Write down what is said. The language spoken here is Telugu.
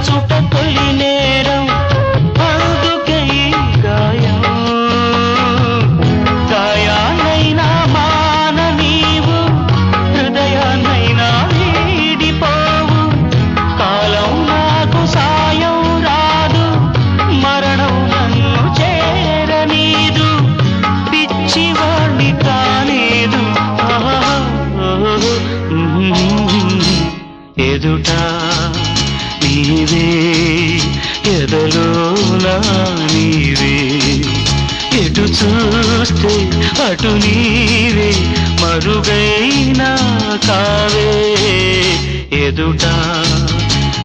మరచుట తొలి నేరం అందుకే ఈ గాయం గాయాన్నైనా మాన నీవు హృదయాన్నైనా వీడిపోవు కాలం నాకు సాయం రాదు మరణం నన్ను చేరనీదు పిచ్చివాణ్ణి కానేదు ఎదుట నీవే ఎదలోనా నీవే ఎటు చూస్తే అటు నీవే మరుగైనా కావే ఎదుట